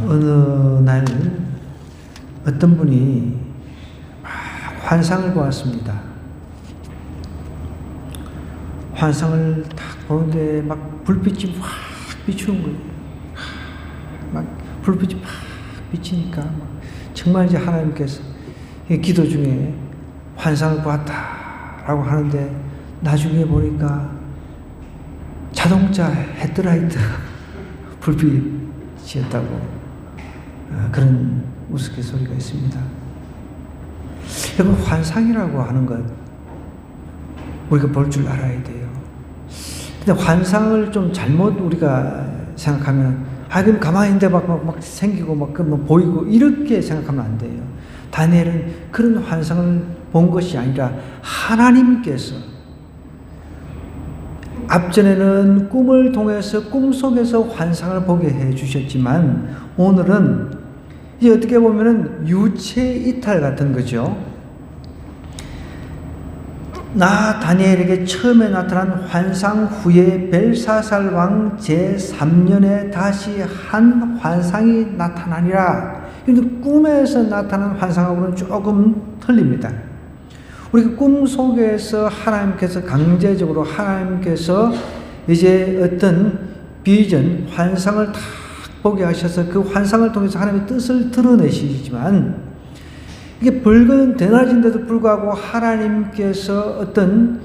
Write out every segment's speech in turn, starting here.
어느 날 어떤 분이 막 환상을 보았습니다. 환상을 딱 보는데 막 불빛이 확 비추는 거예요. 막 불빛이 막 비치니까 막 정말 이제 하나님께서 기도 중에 환상을 보았다라고 하는데 나중에 보니까 자동차 헤드라이트 불빛이었다고 그런 우스갯소리가 있습니다. 여러분, 환상이라고 하는 것 우리가 볼 줄 알아야 돼요. 근데 환상을 좀 잘못 우리가 생각하면 그럼 가만히 있는데 막 생기고 막 보이고 이렇게 생각하면 안 돼요. 다니엘은 그런 환상을 본 것이 아니라 하나님께서 앞전에는 꿈을 통해서 꿈속에서 환상을 보게 해 주셨지만 오늘은 이제 어떻게 보면은 유체 이탈 같은 거죠. 나 다니엘에게 처음에 나타난 환상 후에 벨사살 왕 제3년에 다시 한 환상이 나타나니라. 꿈에서 나타난 환상하고는 조금 틀립니다. 우리 꿈 속에서 하나님께서 강제적으로 하나님께서 이제 어떤 비전, 환상을 다 보게 하셔서 그 환상을 통해서 하나님의 뜻을 드러내시지만 이게 붉은 대낮인데도 불구하고 하나님께서 어떤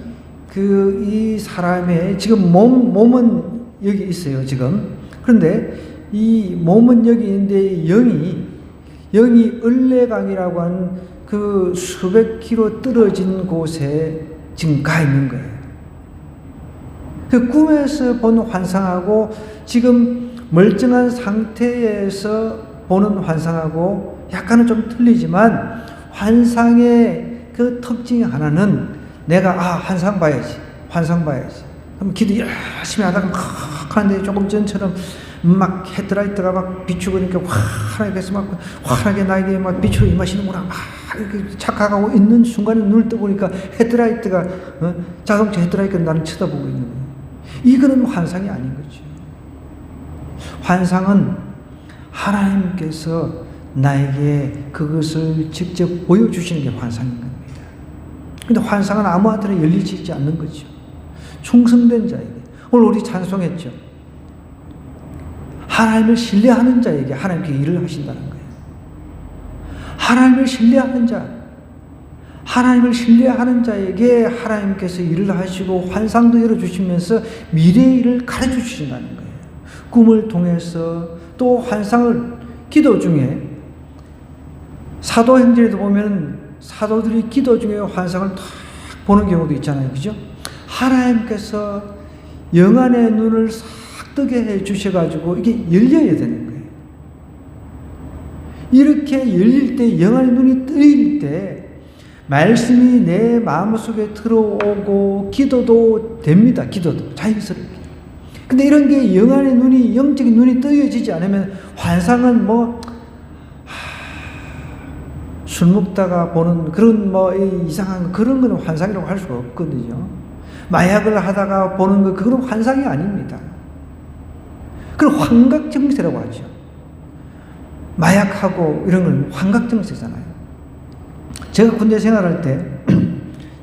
이 사람의 지금 몸은 여기 있어요, 지금. 그런데 이 몸은 여기 있는데 영이 을레강이라고 하는 그 수백 킬로 떨어진 곳에 지금 가 있는 거예요. 그 꿈에서 본 환상하고 지금 멀쩡한 상태에서 보는 환상하고 약간은 좀 틀리지만 환상의 그 특징 하나는 내가 환상 봐야지. 그럼 기도 열심히 하다가 막 하는데 조금 전처럼 막 헤드라이트가 막 비추고 그러니까 하나님께서 막 환하게 나에게 막 빛으로 임하시는구나 막 이렇게 착각하고 있는 순간에 눈을 떠보니까 헤드라이트가 자동차 헤드라이트가 나를 쳐다보고 있는 거예요. 이거는 환상이 아닌 거죠. 환상은 하나님께서 나에게 그것을 직접 보여주시는 게 환상인 겁니다. 근데 환상은 아무한테나 열리지 않는 거죠. 충성된 자에게. 오늘 우리 찬송했죠. 하나님을 신뢰하는 자에게 하나님께 일을 하신다는 거예요. 하나님을 신뢰하는 자에게 하나님께서 일을 하시고 환상도 열어주시면서 미래의 일을 가르쳐 주신다는 거예요. 꿈을 통해서 또 환상을 기도 중에 사도행전에도 보면 사도들이 기도 중에 환상을 탁 보는 경우도 있잖아요. 그죠? 하나님께서 영안의 눈을 싹 뜨게 해 주셔가지고 이게 열려야 되는 거예요. 이렇게 열릴 때, 영안의 눈이 뜨일 때 말씀이 내 마음속에 들어오고 기도도 됩니다. 기도도 자연스럽게. 근데 이런 게 영안의 눈이, 영적인 눈이 뜨여지지 않으면 환상은 술 먹다가 보는 그런 이상한 그런 거는 환상이라고 할 수가 없거든요. 마약을 하다가 보는 거 그건 환상이 아닙니다. 그건 환각정세라고 하죠. 마약하고 이런 건 환각정세잖아요. 제가 군대 생활할 때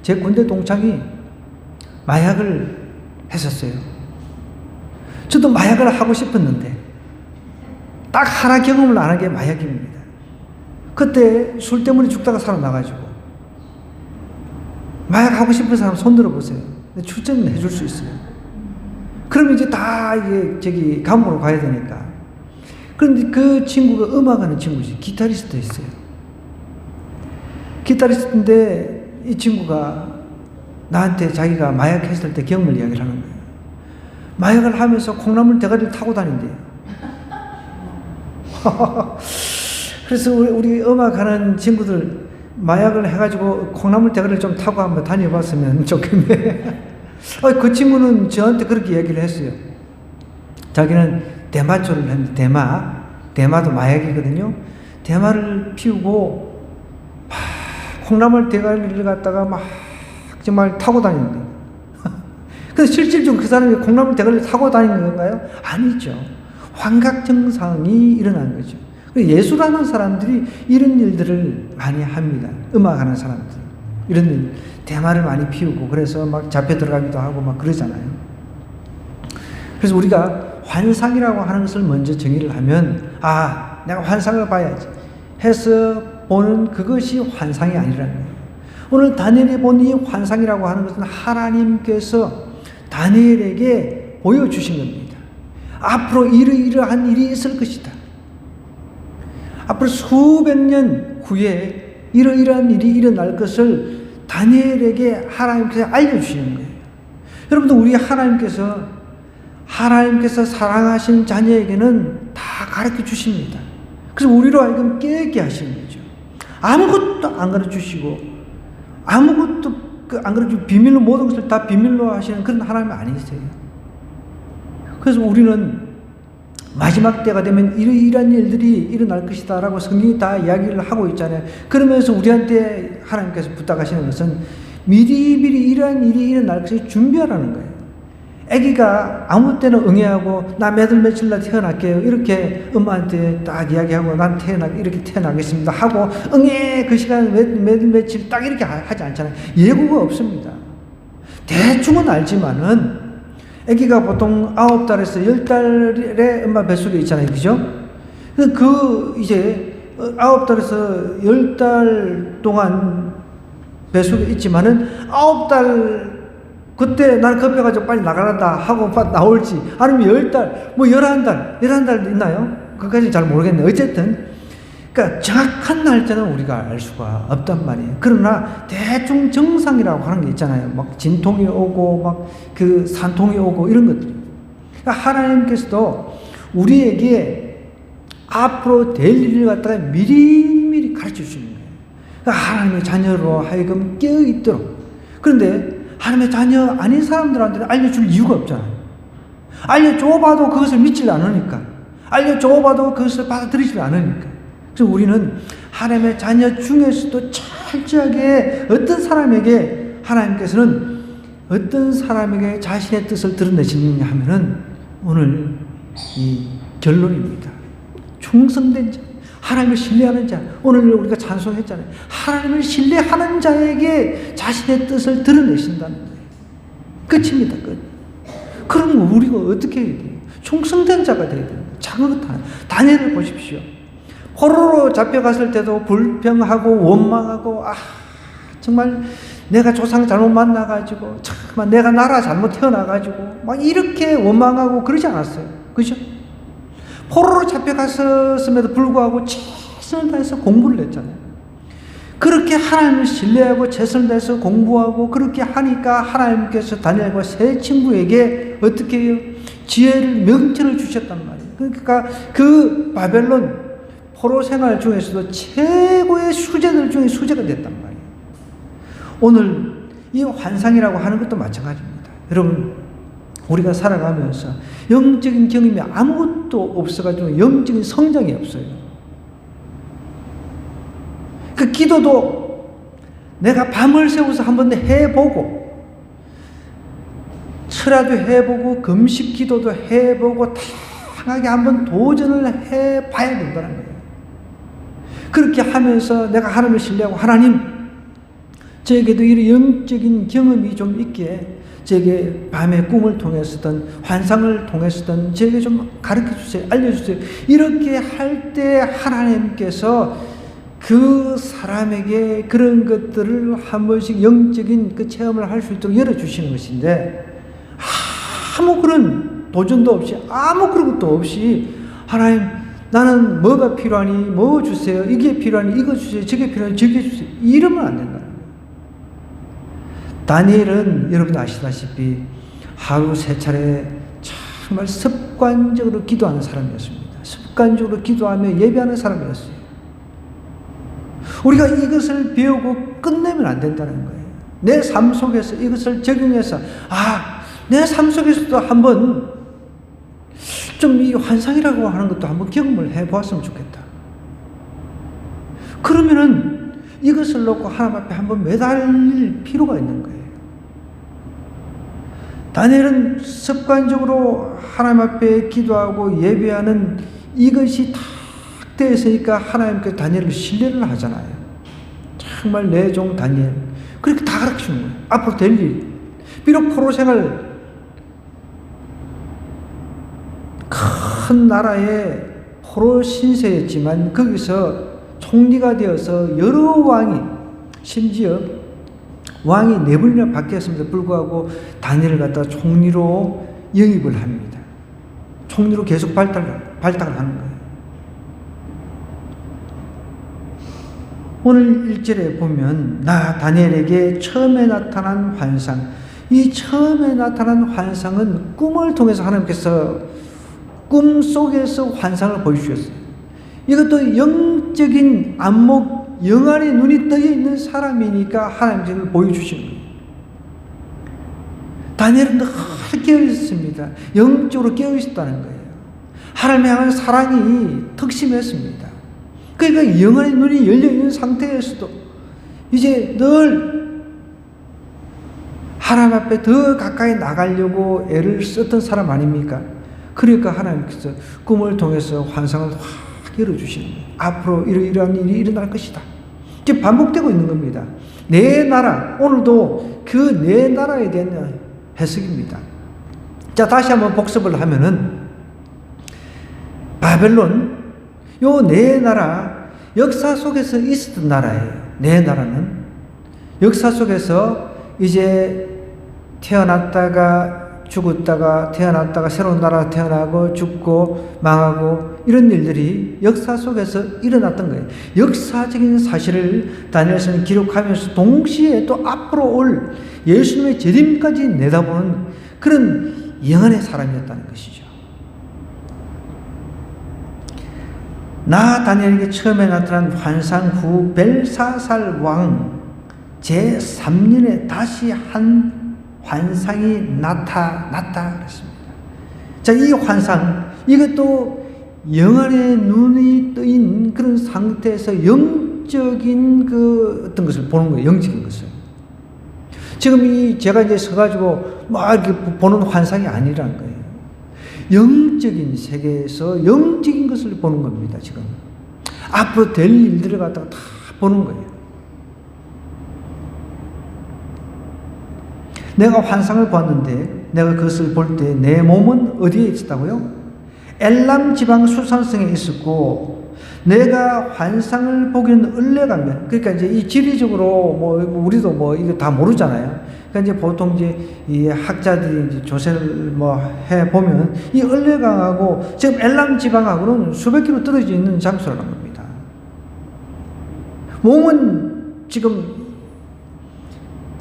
제 군대 동창이 마약을 했었어요. 저도 마약을 하고 싶었는데 딱 하나 경험을 안 한 게 마약입니다. 그때 술 때문에 죽다가 살아나가지고 마약하고 싶은 사람 손 들어보세요. 추천은 해줄 수 있어요. 그러면 이제 다 감옥으로 가야 되니까. 그런데 그 친구가 음악하는 친구지. 기타리스트였어요. 기타리스트인데 이 친구가 나한테 자기가 마약했을 때 경험을 이야기를 하는 거예요. 마약을 하면서 콩나물 대가리를 타고 다닌대요. 그래서 우리 음악하는 친구들 마약을 해가지고 콩나물 대가리를 좀 타고 한번 다녀봤으면 좋겠네. 그 친구는 저한테 그렇게 얘기를 했어요. 자기는 대마초를 했는데 대마도 마약이거든요. 대마를 피우고 콩나물 대가리를 갖다가 막 정말 타고 다니는데. 근데 실질적으로 그 사람이 콩나물 대가리를 타고 다니는 건가요? 아니죠. 환각증상이 일어나는 거죠. 예술하는 사람들이 이런 일들을 많이 합니다. 음악하는 사람들. 이런 일, 대마를 많이 피우고, 그래서 막 잡혀 들어가기도 하고 막 그러잖아요. 그래서 우리가 환상이라고 하는 것을 먼저 정의를 하면, 아, 내가 환상을 봐야지 해서 보는 그것이 환상이 아니라는 거예요. 오늘 다니엘이 본 이 환상이라고 하는 것은 하나님께서 다니엘에게 보여주신 겁니다. 앞으로 이러이러한 일이 있을 것이다. 앞으로 수백 년 후에 이러이러한 일이 일어날 것을 다니엘에게 하나님께서 알려주시는 거예요. 여러분들, 우리 하나님께서 사랑하신 자녀에게는 다 가르쳐 주십니다. 그래서 우리로 하여금 깨닫게 하시는 거죠. 아무것도 안 가르쳐 주시고, 아무것도 안 가르쳐 주고, 비밀로 모든 것을 다 비밀로 하시는 그런 하나님이 아니세요. 그래서 우리는 마지막 때가 되면 이러이러한 일들이 일어날 것이다 라고 성경이 다 이야기를 하고 있잖아요. 그러면서 우리한테 하나님께서 부탁하시는 것은 미리미리 이러한 일이 일어날 것을 준비하라는 거예요. 아기가 아무 때나 응애하고 나 몇월 며칠 날 태어날게요 이렇게 엄마한테 딱 이야기하고 난 이렇게 태어나겠습니다 하고 응애 그 시간 몇월 며칠 딱 이렇게 하지 않잖아요. 예고가 없습니다. 대충은 알지만은 아기가 보통 9달에서 10달에 엄마 뱃속에 있잖아요. 그죠? 이제 9달에서 10달 동안 뱃속에 있지만은 9달 그때 난 급해가지고 빨리 나가란다 하고 나올지, 아니면 10달, 뭐 11달 있나요? 그까지는 잘 모르겠네요. 어쨌든, 그러니까 정확한 날짜는 우리가 알 수가 없단 말이에요. 그러나 대충 정상이라고 하는 게 있잖아요. 막 진통이 오고, 막 그 산통이 오고, 이런 것들이. 그러니까 하나님께서도 우리에게 앞으로 될 일을 갖다가 미리미리 가르쳐 주시는 거예요. 그러니까 하나님의 자녀로 하여금 깨어있도록. 그런데 하나님의 자녀 아닌 사람들한테는 알려줄 이유가 없잖아요. 알려줘봐도 그것을 믿지 않으니까. 알려줘봐도 그것을 받아들이지 않으니까. 그래서 우리는 하나님의 자녀 중에서도 철저하게 어떤 사람에게 하나님께서는 어떤 사람에게 자신의 뜻을 드러내시느냐 하면은 오늘 이 결론입니다. 충성된 자, 하나님을 신뢰하는 자, 오늘 우리가 찬송했잖아요. 하나님을 신뢰하는 자에게 자신의 뜻을 드러내신다는 거예요. 끝입니다. 끝. 그럼 우리가 어떻게 해야 돼요? 충성된 자가 되어야 돼요. 작은 것 하나. 다니엘을 보십시오. 포로로 잡혀갔을 때도 불평하고 원망하고, 정말 내가 조상 잘못 만나가지고, 정말 내가 나라 잘못 태어나가지고 막 이렇게 원망하고 그러지 않았어요. 그죠? 포로로 잡혀갔음에도 불구하고 최선을 다해서 공부를 했잖아요. 그렇게 하나님을 신뢰하고 최선을 다해서 공부하고 그렇게 하니까 하나님께서 다니엘과 세 친구에게 어떻게 해요? 지혜를, 명철을 주셨단 말이에요. 그러니까 그 바벨론 포로 생활 중에서도 최고의 수재들 중에 수재가 됐단 말이에요. 오늘 이 환상이라고 하는 것도 마찬가지입니다. 여러분, 우리가 살아가면서 영적인 경험이 아무것도 없어가지고 영적인 성장이 없어요. 그 기도도 내가 밤을 새워서 한번 해보고, 철야도 해보고, 금식 기도도 해보고, 다양하게 한번 도전을 해봐야 된다는 거예요. 그렇게 하면서 내가 하나님을 신뢰하고, 하나님, 저에게도 이런 영적인 경험이 좀 있게, 제게 밤의 꿈을 통해서든 환상을 통해서든 제게 좀 가르쳐주세요, 알려주세요. 이렇게 할 때 하나님께서 그 사람에게 그런 것들을 한 번씩 영적인 그 체험을 할 수 있도록 열어주시는 것인데, 아무 그런 도전도 없이, 아무 그런 것도 없이, 하나님, 나는 뭐가 필요하니 뭐 주세요, 이게 필요하니 이거 주세요, 저게 필요하니 저게 주세요, 이러면 안 된다. 다니엘은 여러분 아시다시피 하루 3차례 정말 습관적으로 기도하는 사람이었습니다. 습관적으로 기도하며 예배하는 사람이었어요. 우리가 이것을 배우고 끝내면 안 된다는 거예요. 내 삶 속에서 이것을 적용해서, 내 삶 속에서도 한번 좀 이 환상이라고 하는 것도 한번 경험을 해보았으면 좋겠다. 그러면은 이것을 놓고 하나님 앞에 한번 매달릴 필요가 있는 거예요. 다니엘은 습관적으로 하나님 앞에 기도하고 예배하는 이것이 딱 되어 있으니까 하나님께 다니엘을 신뢰를 하잖아요. 정말 내 종 다니엘. 그렇게 다 가르치는 거예요. 앞으로 될 일. 비록 포로 생활, 큰 나라의 포로 신세였지만 거기서 총리가 되어서 여러 왕이, 심지어 왕이 4번이나 바뀌었음에도 불구하고 다니엘을 갖다가 총리로 영입을 합니다. 총리로 계속 발탁을 하는 거예요. 오늘 1절에 보면 나 다니엘에게 처음에 나타난 환상, 이 처음에 나타난 환상은 꿈을 통해서 하나님께서 꿈 속에서 환상을 보여주셨어요. 이것도 영적인 안목, 영안의 눈이 떠 있는 사람이니까 하나님께서 보여주시는 거예요. 다니엘은 늘 깨어있습니다. 영적으로 깨어있었다는 거예요. 하나님을 향한 사랑이 특심했습니다. 그러니까 영안의 눈이 열려있는 상태에서도 이제 늘 하나님 앞에 더 가까이 나가려고 애를 썼던 사람 아닙니까? 그러니까 하나님께서 꿈을 통해서 환상을 확 열어주시는 거예요. 앞으로 이러한 일이 일어날 것이다. 이제 반복되고 있는 겁니다. 내 나라, 오늘도 그 내 나라에 대한 해석입니다. 자, 다시 한번 복습을 하면은 바벨론, 요 내 나라, 역사 속에서 있었던 나라예요. 내 나라는 역사 속에서 이제 태어났다가 죽었다가 태어났다가 새로운 나라가 태어나고 죽고 망하고 이런 일들이 역사 속에서 일어났던 거예요. 역사적인 사실을 다니엘서는 기록하면서 동시에 또 앞으로 올 예수님의 재림까지 내다보는 그런 영안의 사람이었다는 것이죠. 나 다니엘에게 처음에 나타난 환상 후 벨사살 왕 제3년에 다시 한 환상이 나타났다 그랬습니다. 자, 이 환상, 이것도 영안의 눈이 뜨인 그런 상태에서 영적인 그 어떤 것을 보는 거예요. 영적인 것을. 지금 제가 이제 서가지고 막 이렇게 보는 환상이 아니라는 거예요. 영적인 세계에서 영적인 것을 보는 겁니다. 지금 앞으로 될 일들을 갖다가 다 보는 거예요. 내가 환상을 보았는데 내가 그것을 볼 때 내 몸은 어디에 있었다고요? 엘람 지방 수산성에 있었고 내가 환상을 보기는 을레가면, 그러니까 이제 이 지리적으로 뭐 우리도 뭐 이거 다 모르잖아요. 그러니까 이제 보통 이제 이 학자들이 이제 조사를 뭐 해 보면 이 을레강하고 지금 엘람 지방하고는 수백 킬로 떨어져 있는 장소라는 겁니다. 몸은 지금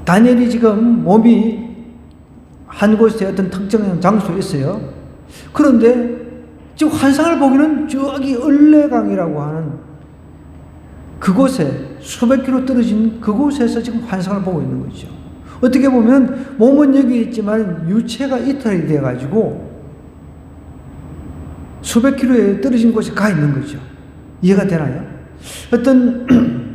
다니엘이 지금 몸이 한 곳에 어떤 특정한 장소에 있어요. 그런데 지금 환상을 보기는 저기 을레강이라고 하는 그곳에 수백 킬로 떨어진 그곳에서 지금 환상을 보고 있는 거죠. 어떻게 보면 몸은 여기 있지만 유체가 이탈이 돼가지고 수백 킬로에 떨어진 곳에 가 있는 거죠. 이해가 되나요? 어떤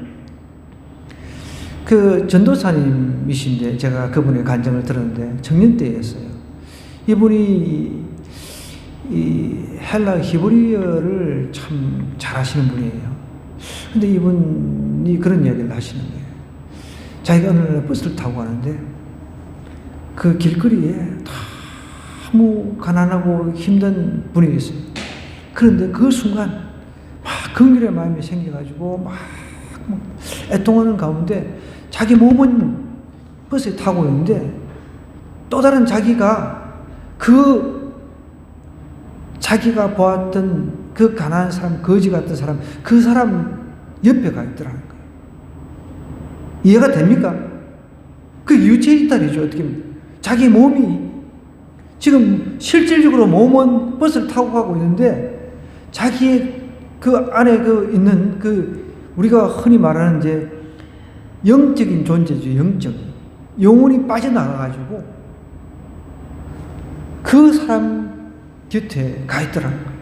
그 전도사님이신데 제가 그분의 간증을 들었는데 청년 때였어요. 이분이 이 헬라 히브리어를 참 잘하시는 분이에요. 근데 이분이 그런 이야기를 하시는 거예요. 자기가 어느 날 버스를 타고 가는데 그 길거리에 너무 가난하고 힘든 분이 있어요. 그런데 그 순간 막 긍휼의 마음이 생겨가지고 막 애통하는 가운데 자기 몸은 버스에 타고 있는데 또 다른 자기가 자기가 보았던 그 가난한 사람, 거지 같은 사람, 그 사람 옆에 가 있더라는 거예요. 이해가 됩니까? 그 유체 이탈이죠. 어떻게 보면. 자기 몸이 지금 실질적으로 몸은 버스를 타고 가고 있는데 자기의 그 안에 있는 우리가 흔히 말하는 이제 영적인 존재죠. 영혼이 빠져나가가지고 그 사람 곁에 가 있더라는 거예요.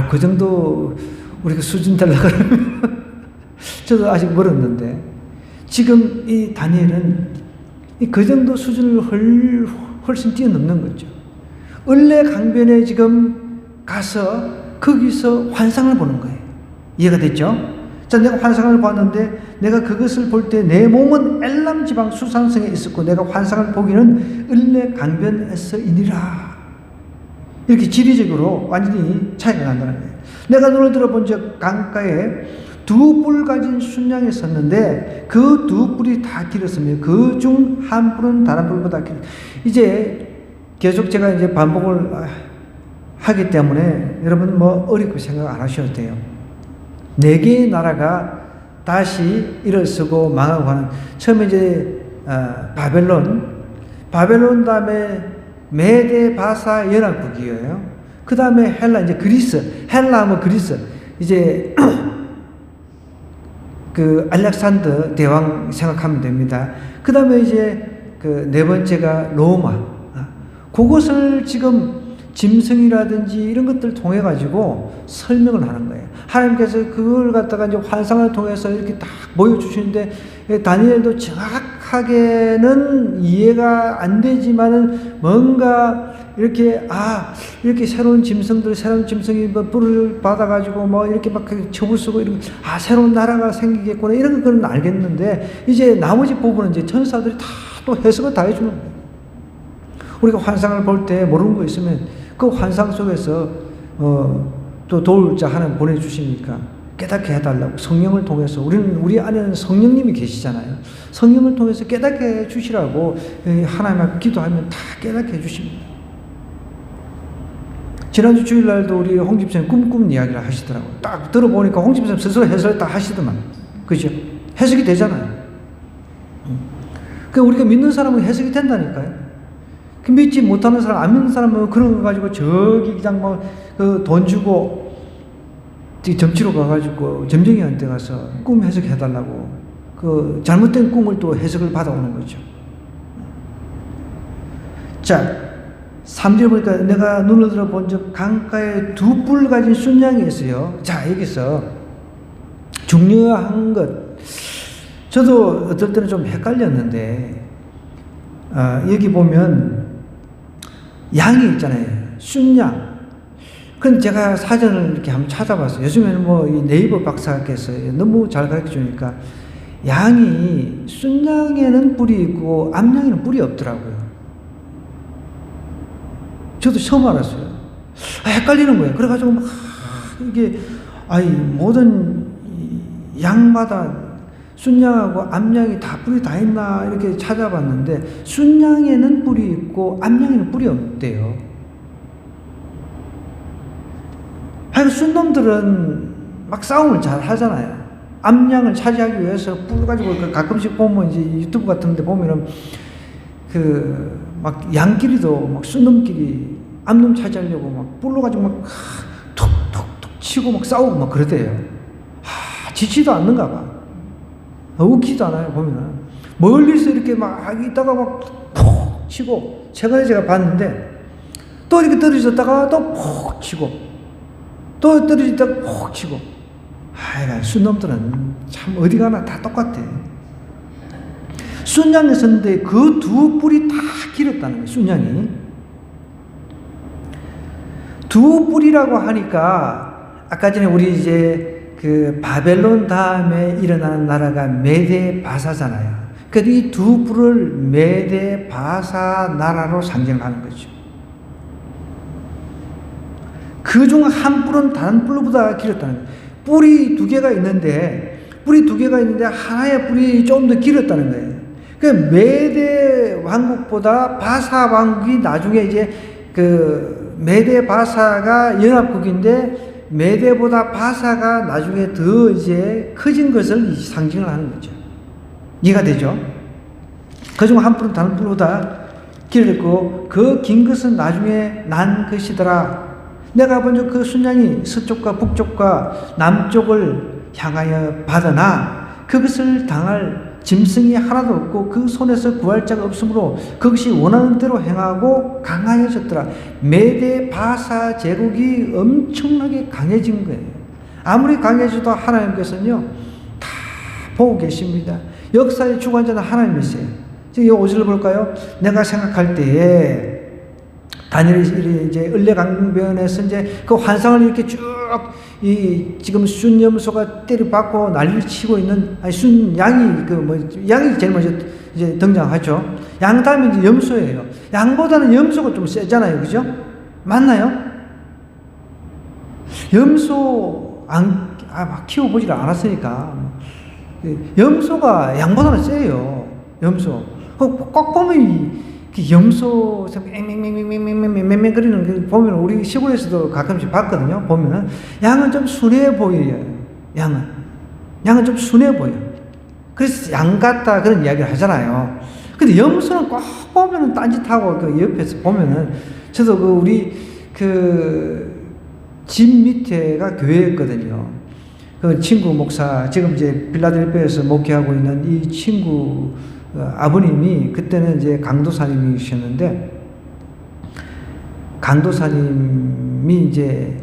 그 정도 우리가 수준 되려고 그러면 저도 아직 멀었는데 지금 이 다니엘은 그 정도 수준을 훨씬 뛰어넘는 거죠. 을레 강변에 지금 가서 거기서 환상을 보는 거예요. 이해가 됐죠? 자, 내가 환상을 봤는데 내가 그것을 볼 때 내 몸은 엘람 지방 수산성에 있었고 내가 환상을 보기는 을레 강변에서이니라. 이렇게 지리적으로 완전히 차이가 난다는 거예요. 내가 눈을 들어본 적 강가에 두 뿔 가진 순양이 섰는데 그 두 뿔이 다 길었으며 그 중 한 뿔은 다른 뿔보다 길. 이제 계속 제가 이제 반복을 하기 때문에 여러분 뭐 어렵게 생각 안 하셔도 돼요. 네 개의 나라가 다시 일어서고 망하고 하는, 처음에 이제 바벨론 다음에 메데 바사 연합국이에요. 그 다음에 헬라, 이제 그리스, 헬라 하면 그리스, 이제 그 알렉산더 대왕 생각하면 됩니다. 그 다음에 이제 그 네 번째가 로마. 그것을 지금 짐승이라든지 이런 것들을 통해 가지고 설명을 하는 거예요. 하나님께서 그걸 갖다가 이제 환상을 통해서 이렇게 딱 보여주시는데 다니엘도 정확하게는 이해가 안 되지만은 뭔가 이렇게 이렇게 새로운 짐승이 뭐 뿔을 받아가지고 뭐 이렇게 막 첩을 쓰고 이런 새로운 나라가 생기겠구나 이런 건 알겠는데 이제 나머지 부분은 이제 천사들이 다 또 해석을 다 해주는 거예요. 우리가 환상을 볼 때 모르는 거 있으면 그 환상 속에서 또 도울 자 하나 보내주시니까 깨닫게 해달라고 성령을 통해서 우리 안에는 성령님이 계시잖아요. 성령을 통해서 깨닫게 해주시라고 하나님 앞에 기도하면 다 깨닫게 해주십니다. 지난주 주일날도 우리 홍 집사님 꿈 이야기를 하시더라고요. 딱 들어보니까 홍 집사님 스스로 해석을 다 하시더만. 그죠? 해석이 되잖아요. 우리가 믿는 사람은 해석이 된다니까요. 믿지 못하는 사람, 안 믿는 사람은 그런 거 가지고 저기 그냥 뭐 돈 주고 점치러 가가지고 점쟁이한테 가서 꿈 해석해달라고 잘못된 꿈을 또 해석을 받아오는 거죠. 자, 3절 보니까 내가 눈을 들어본 적 강가에 두 뿔 가진 순양이 있어요. 자, 여기서 중요한 것, 저도 어떨 때는 좀 헷갈렸는데 여기 보면 양이 있잖아요. 순양. 그럼 제가 사전을 이렇게 한번 찾아봤어요. 요즘에는 뭐 이 네이버 박사께서 너무 잘 가르쳐 주니까 양이 순양에는 뿔이 있고 암양에는 뿔이 없더라고요. 저도 처음 알았어요. 헷갈리는 거예요. 그래가지고 막 이게 모든 양마다 순양하고 암양이 다 뿔이 다 있나 이렇게 찾아봤는데 순양에는 뿔이 있고 암양에는 뿔이 없대요. 순놈들은 막 싸움을 잘 하잖아요. 암양을 차지하기 위해서 뿔 가지고 가끔씩 보면 이제 유튜브 같은 데 보면은 막 양끼리도 막 순놈끼리 암놈 차지하려고 막 뿔로 가지고 막 툭툭툭 치고 막 싸우고 막 그러대요. 지치도 않는가 봐. 웃기지도 않아요, 보면은. 멀리서 이렇게 막 있다가 막 푹 치고, 최근에 제가 봤는데, 또 이렇게 떨어졌다가 또 푹 치고, 또 떨어졌다가 푹 치고. 순놈들은 참 어디 가나 다 똑같아. 순양에 섰는데 그 두 뿔이 다 길었다는 거예요, 순양이. 두 뿔이라고 하니까, 아까 전에 우리 이제 바벨론 다음에 일어나는 나라가 메데 바사잖아요. 그래서 이 두 뿔을 메데 바사 나라로 상징하는 거죠. 그 중 한 뿔은 다른 뿔보다 길었다는 거예요. 뿔이 두 개가 있는데 하나의 뿔이 좀 더 길었다는 거예요. 그 메데 왕국보다 바사 왕국이 나중에 이제 메데 바사가 연합국인데 메데보다 바사가 나중에 더 이제 커진 것을 상징을 하는 거죠. 이해가 되죠? 그중 한 뿔은 다른 뿔보다 길었고 그 긴 것은 나중에 난 것이더라. 내가 본 그 순양이 서쪽과 북쪽과 남쪽을 향하여 받으나 그것을 당할 짐승이 하나도 없고 그 손에서 구할 자가 없으므로 그것이 원하는 대로 행하고 강하여졌더라. 메데 바사 제국이 엄청나게 강해진 거예요. 아무리 강해져도 하나님께서는요 다 보고 계십니다. 역사의 주관자는 하나님이세요. 지금 이 5절을 볼까요? 내가 생각할 때에 다니엘이 이제 을레강변에서 이제 그 환상을 이렇게 쭉 지금 순염소가 때려박고 난리를 치고 있는 순양이 양이 제일 먼저 이제 등장하죠. 양 다음에 이제 염소예요. 양보다는 염소가 좀 세잖아요, 그죠? 맞나요? 염소 막 키워보질 않았으니까 염소가 양보다는 세요. 염소. 꼭 보면 염소 맹맹맹맹맹맹맹맹 거리는 거 보면 우리 시골에서도 가끔씩 봤거든요. 보면은 양은 좀 순해 보여요. 양은 좀 순해 보여. 그래서 양 같다 그런 이야기를 하잖아요. 근데 염소는 꼭 보면은 딴짓하고 그 옆에서 보면은 저도 우리 집 밑에가 교회였거든요. 그 친구 목사 지금 이제 필라델피아에서 목회하고 있는 이 친구 아버님이 그때는 이제 강도사님이셨는데 강도사님이 이제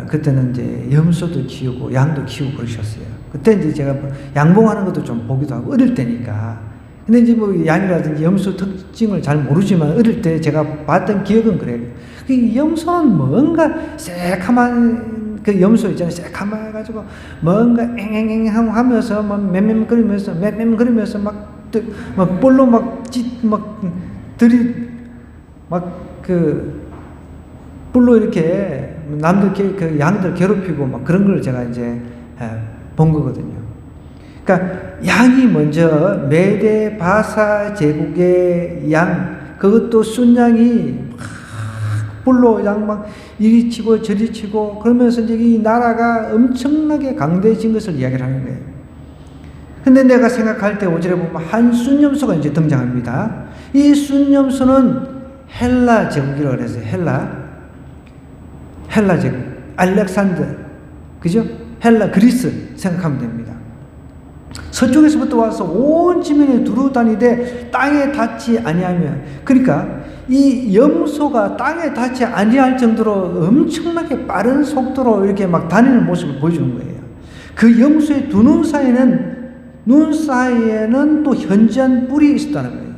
그때는 이제 염소도 키우고 양도 키우고 그러셨어요. 그때 이제 제가 양봉하는 것도 좀 보기도 하고 어릴 때니까. 근데 이제 뭐 양이라든지 염소 특징을 잘 모르지만 어릴 때 제가 봤던 기억은 그래요. 그 염소는 뭔가 새카만 그 염소 있잖아요. 새카만 가지고 뭔가 앵앵앵 하면서 막 맴맴거리면서 막 볼로 뿔로 이렇게 남들 그 양들 괴롭히고 막 그런 걸 제가 이제 본 거거든요. 그러니까 양이 먼저 메데 바사 제국의 양, 그것도 순양이 뿔로 양 막 이리 치고 저리 치고 그러면서 이제 이 나라가 엄청나게 강대해진 것을 이야기를 하는 거예요. 근데 내가 생각할 때 5절에 보면 한 순염소가 이제 등장합니다. 이 순염소는 헬라 제국이라고 그랬어요. 헬라 제국. 알렉산더. 그죠? 헬라, 그리스 생각하면 됩니다. 서쪽에서부터 와서 온 지면에 두루 다니되 땅에 닿지 아니하며, 그러니까 이 염소가 땅에 닿지 아니할 정도로 엄청나게 빠른 속도로 이렇게 막 다니는 모습을 보여주는 거예요. 그 염소의 두 눈 사이에는 또 현저한 뿔이 있었다는 거예요.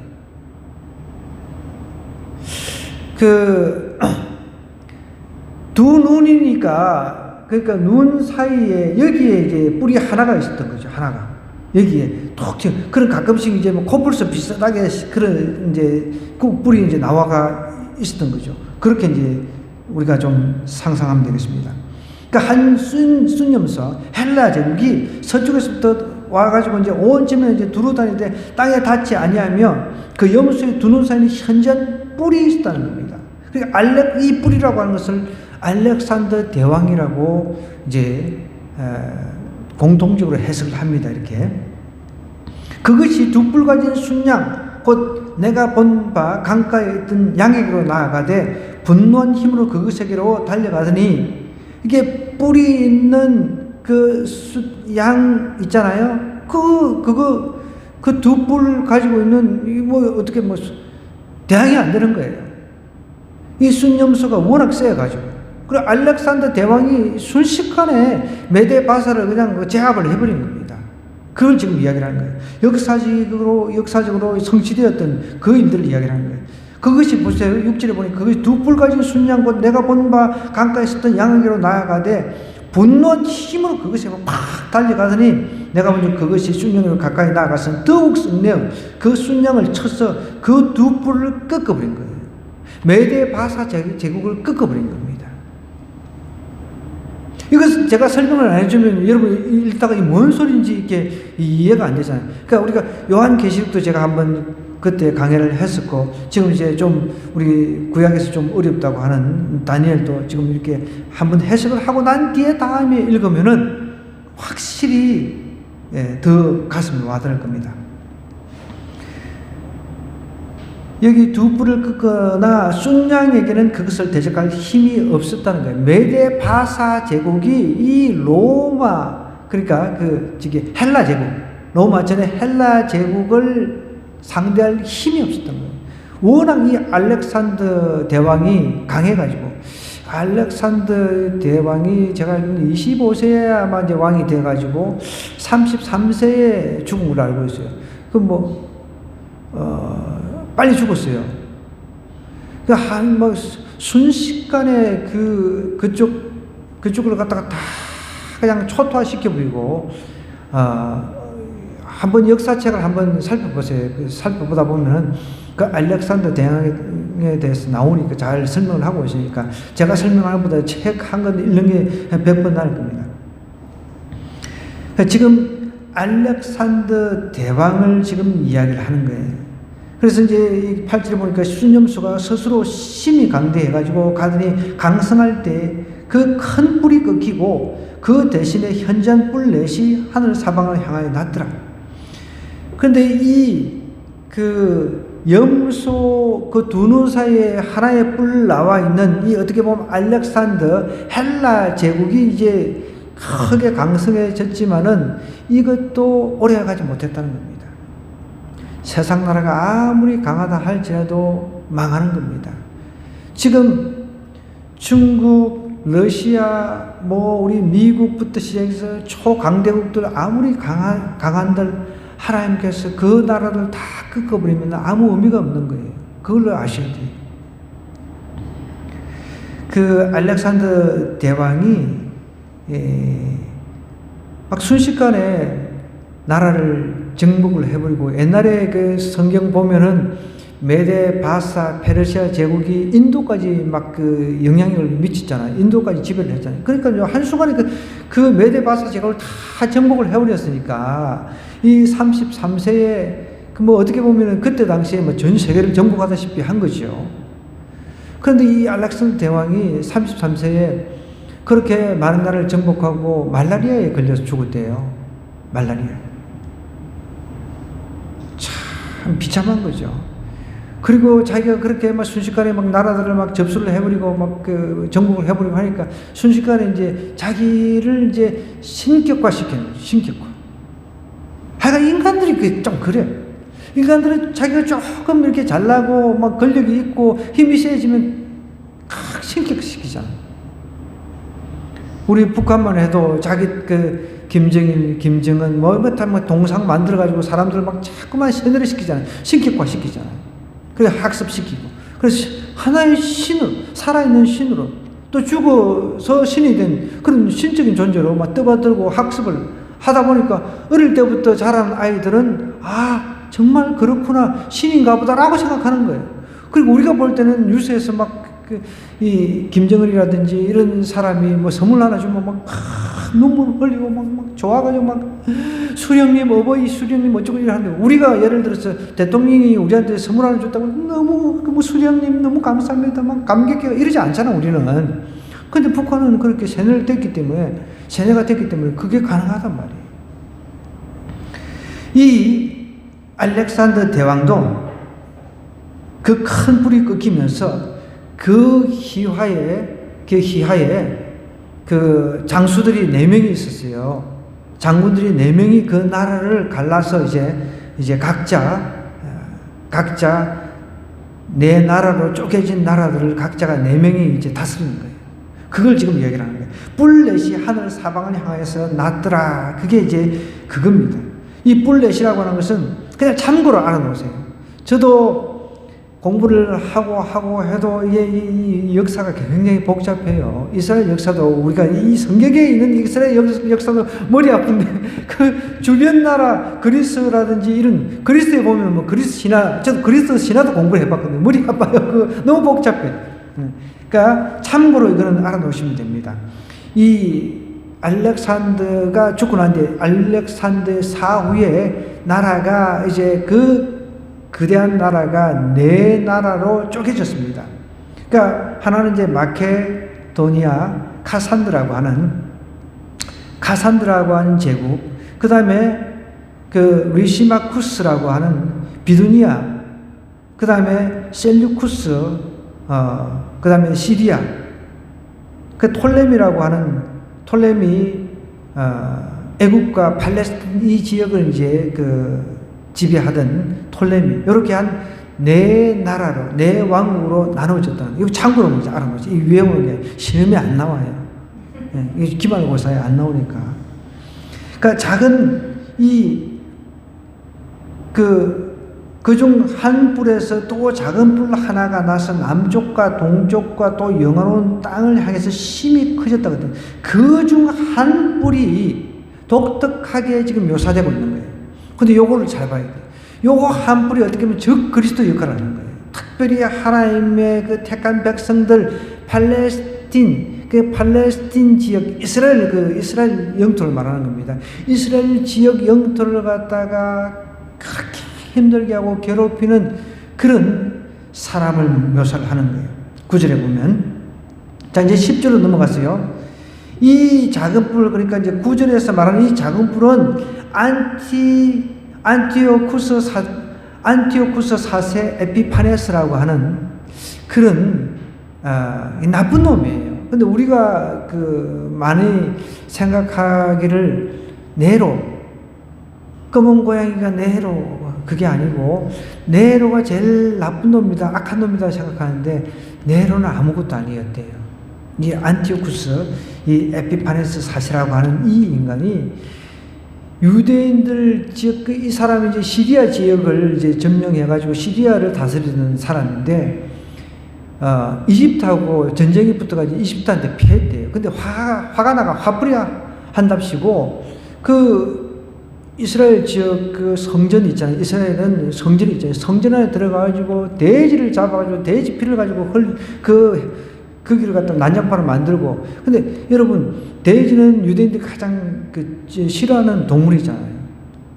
두 눈이니까, 그러니까 눈 사이에 여기에 이제 뿔이 하나가 있었던 거죠. 하나가. 여기에 톡 튀어. 그런 가끔씩 이제 뭐 코뿔소 비슷하게 그런 이제 그 뿔이 이제 나와가 있었던 거죠. 그렇게 이제 우리가 좀 상상하면 되겠습니다. 그러니까 한 순염소, 헬라 제국이 서쪽에서부터 와가지고 이제 온 지면에 이제 두루 다니는데 땅에 닿지 아니하며 그 염소의 두 눈 사이에 현저한 뿔이 있었다는 겁니다. 그러니까 이 뿔이라고 하는 것을 알렉산더 대왕이라고 이제 공통적으로 해석을 합니다. 이렇게 그것이 두 뿔 가진 순양 곧 내가 본 바 강가에 있던 양에게로 나아가되 분노한 힘으로 그것에게로 달려가더니 이게 뿔이 있는 그 양 있잖아요. 그 두 뿔 가지고 있는 뭐 어떻게 뭐 대항이 안 되는 거예요. 이 순염소가 워낙 세가지고. 그리고 알렉산더 대왕이 순식간에 메데 바사를 그냥 제압을 해버린 겁니다. 그걸 지금 이야기를 하는 거예요. 역사적으로 성취되었던 그 일들을 이야기를 하는 거예요. 그것이 보세요. 6절에 보니 그것이 두 뿔 가진 순양 곧 내가 본 바 강가에 있었던 양에게로 나아가되 분노한 힘으로 그것에 팍 달려가더니 내가 먼저 그것이 순양으로 가까이 나아가서 더욱 성내어 그 순양을 쳐서 그 두 뿔을 꺾어버린 거예요. 메데 바사 제국을 꺾어버린 겁니다. 이것은 제가 설명을 안 해주면 여러분 읽다가 뭔 소리인지 이렇게 이해가 안 되잖아요. 그러니까 우리가 요한계시록도 제가 한번 그때 강의를 했었고, 지금 이제 좀 우리 구약에서 좀 어렵다고 하는 다니엘도 지금 이렇게 한번 해석을 하고 난 뒤에 다음에 읽으면은 확실히 더 가슴에 와닿을 겁니다. 여기 두 뿔을 꺾거나 순양에게는 그것을 대적할 힘이 없었다는 거예요. 메데 바사 제국이 이 로마, 그러니까 헬라 제국, 로마 전에 헬라 제국을 상대할 힘이 없었던 거예요. 워낙 이 알렉산더 대왕이 강해가지고, 알렉산더 대왕이 제가 알기로는 25세에 아마 이제 왕이 돼가지고 33세에 죽은 걸로 알고 있어요. 빨리 죽었어요. 순식간에 그쪽을 갖다가 다 그냥 초토화시켜버리고, 한번 역사책을 한번 살펴보세요. 살펴보다 보면은 그 알렉산더 대왕에 대해서 나오니까 잘 설명을 하고 있으니까 제가 설명하는 것보다 책 한 권 읽는 게 100번 나을 겁니다. 지금 알렉산더 대왕을 지금 이야기를 하는 거예요. 그래서 이제 이 8절에 보니까 순념수가 스스로 심히 강대해가지고 가더니 강성할 때 그 큰 뿔이 꺾이고 그 대신에 현저한 뿔넷이 하늘 사방을 향하여 났더라. 그런데 염소 그 두 눈 사이에 하나의 뿔 나와 있는 이 어떻게 보면 알렉산더 헬라 제국이 이제 크게 강성해졌지만은 이것도 오래 가지 못했다는 겁니다. 세상 나라가 아무리 강하다 할지라도 망하는 겁니다. 지금 중국, 러시아, 우리 미국부터 시작해서 초강대국들 아무리 강한들 하나님께서 그 나라를 다 꺾어버리면 아무 의미가 없는 거예요. 그걸로 아셔야 돼요. 그 알렉산더 대왕이 막 순식간에 나라를 정복을 해버리고, 옛날에 그 성경 보면은 메데, 바사, 페르시아 제국이 인도까지 막 그 영향력을 미쳤잖아요. 인도까지 지배를 했잖아요. 그러니까 한순간에 그 메데, 바사 제국을 다 정복을 해버렸으니까 이 33세에 어떻게 보면은 그때 당시에 전 세계를 정복하다시피 한 거죠. 그런데 이 알렉산더 대왕이 33세에 그렇게 많은 나라를 정복하고 말라리아에 걸려서 죽었대요. 말라리아. 참 비참한 거죠. 그리고 자기가 그렇게 순식간에 나라들을 접수를 해버리고 정복을 해버리고 하니까 순식간에 이제 자기를 이제 신격화시키는 거예요. 신격화. 하여간 인간들이 좀 그래. 인간들은 자기가 조금 이렇게 잘나고 권력이 있고 힘이 세지면 신격시키잖아. 우리 북한만 해도 자기 김정일, 김정은 동상 만들어가지고 사람들을 자꾸만 세뇌를 시키잖아요. 신격화 시키잖아요. 그래서 학습시키고. 그래서 하나의 신으로, 살아있는 신으로, 또 죽어서 신이 된 그런 신적인 존재로 떠받들고 학습을 하다 보니까 어릴 때부터 자란 아이들은 정말 그렇구나, 신인가 보다라고 생각하는 거예요. 그리고 우리가 볼 때는 뉴스에서 이 김정은이라든지 이런 사람이 선물 하나 주면 눈물 흘리고 좋아가지고 수령님, 어버이 수령님 어쩌고 이러는데, 우리가 예를 들어서 대통령이 우리한테 선물 하나 줬다고 너무 수령님 너무 감사합니다 감격해가 이러지 않잖아, 우리는. 근데 북한은 그렇게 세뇌가 됐기 때문에 그게 가능하단 말이에요. 이 알렉산더 대왕도 그 큰 불이 꺾이면서 그 희하에 그 장수들이 4명이 있었어요. 장군들이 4명이 그 나라를 갈라서 이제 각자 내 나라로 쪼개진 나라들을 각자가 4명이 이제 다스리는 거예요. 그걸 지금 얘기를 하는 거예요. 뿔넷이 하늘 사방을 향해서 났더라. 그게 이제 그겁니다. 이 뿔넷이라고 하는 것은 그냥 참고로 알아놓으세요. 저도 공부를 하고 해도 이 역사가 굉장히 복잡해요. 이스라엘 역사도 우리가 이 성경에 있는 이스라엘 역사도 머리 아픈데 그 주변 나라 그리스라든지 이런 그리스에 보면 그리스 신화, 저도 그리스 신화도 공부를 해봤거든요. 머리 아파요. 너무 복잡해. 그러니까 참고로 이거는 알아놓으시면 됩니다. 이 알렉산더가 죽고 난 뒤에 알렉산더 사후에 나라가 이제 거대한 나라가 4나라로 쪼개졌습니다. 그러니까 하나는 이제 마케도니아 카산드라고 하는 제국, 그 다음에 리시마쿠스라고 하는 비두니아, 그 다음에 셀류쿠스, 그 다음에 시리아, 톨레미라고 하는 톨레미, 애국과 팔레스타인 이 지역을 이제 지배하던 톨레미, 이렇게 한 네 나라로, 네 왕국으로 나눠졌다는, 이거 참고로 알아보세요. 이 외우는 게 시험에 안 나와요. 예, 기말고사에 안 나오니까. 그러니까 작은 그중 한 뿔에서 또 작은 뿔 하나가 나서 남쪽과 동쪽과 또 영화로운 땅을 향해서 심히 커졌다거든요. 그중 한 뿔이 독특하게 지금 묘사되고 있는 거예요. 근데 요거를 잘 봐야 돼요. 요거 한 뿔이 어떻게 보면 적 그리스도 역할을 하는 거예요. 특별히 하나님의 그 택한 백성들, 팔레스틴 지역, 이스라엘 영토를 말하는 겁니다. 이스라엘 지역 영토를 갖다가 그렇게 힘들게 하고 괴롭히는 그런 사람을 묘사를 하는 거예요. 9절에 보면. 자, 이제 10절로 넘어갔어요. 이 작은 뿔, 그러니까 이제 9절에서 말하는 이 작은 뿔은 안티오쿠스 4세 에피파네스라고 하는 그런 나쁜 놈이에요. 근데 우리가 많이 생각하기를 네로, 검은 고양이가 네로, 그게 아니고 네로가 제일 나쁜 놈이다, 악한 놈이다 생각하는데 네로는 아무것도 아니었대요. 이 안티오쿠스, 이 에피파네스 4세라고 하는 이 인간이 유대인들 지역, 이 사람이 이제 시리아 지역을 이제 점령해가지고 시리아를 다스리는 사람인데, 이집트하고 전쟁이 붙어가지고 이집트한테 피했대요. 근데 화가 나가 화풀이 한답시고, 이스라엘 지역 성전 있잖아요. 이스라엘은 성전이 있잖아요. 성전 안에 들어가가지고 돼지를 잡아가지고 돼지 피를 가지고 거기를 갖다 난장판을 만들고. 근데 여러분, 돼지는 유대인들이 가장 싫어하는 동물이잖아요.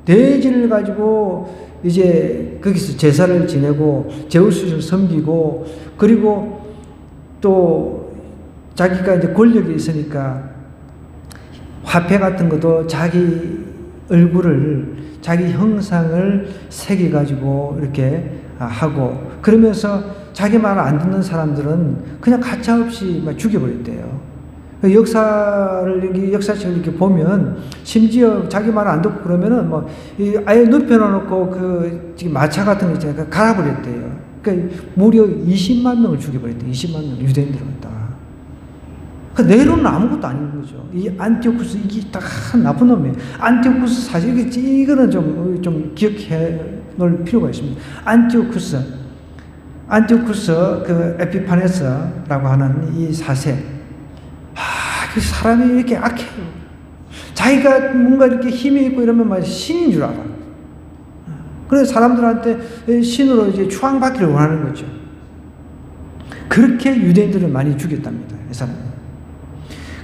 돼지를 가지고 이제 거기서 제사를 지내고 제우스를 섬기고, 그리고 또 자기가 이제 권력이 있으니까 화폐 같은 것도 자기 얼굴을, 자기 형상을 새겨가지고 이렇게 하고, 그러면서 자기 말 안 듣는 사람들은 그냥 가차없이 막 죽여버렸대요. 역사책을 이렇게 보면, 심지어 자기 말 안 듣고 그러면은 아예 눕혀놓고 지금 마차 같은 거 있잖아요. 갈아버렸대요. 그러니까 무려 20만 명을 죽여버렸대요. 20만 명, 유대인들을 갖다가. 네로는 아무것도 아닌 거죠. 이 안티오쿠스, 이게 딱 나쁜 놈이에요. 안티오쿠스 사실 이거는 좀 기억해 놓을 필요가 있습니다. 안티오쿠스 에피파네스라고 하는 이 4세. 그 사람이 이렇게 악해요. 자기가 뭔가 이렇게 힘이 있고 이러면 신인 줄 알아. 그래서 사람들한테 신으로 이제 추앙받기를 원하는 거죠. 그렇게 유대인들을 많이 죽였답니다. 이 사람은.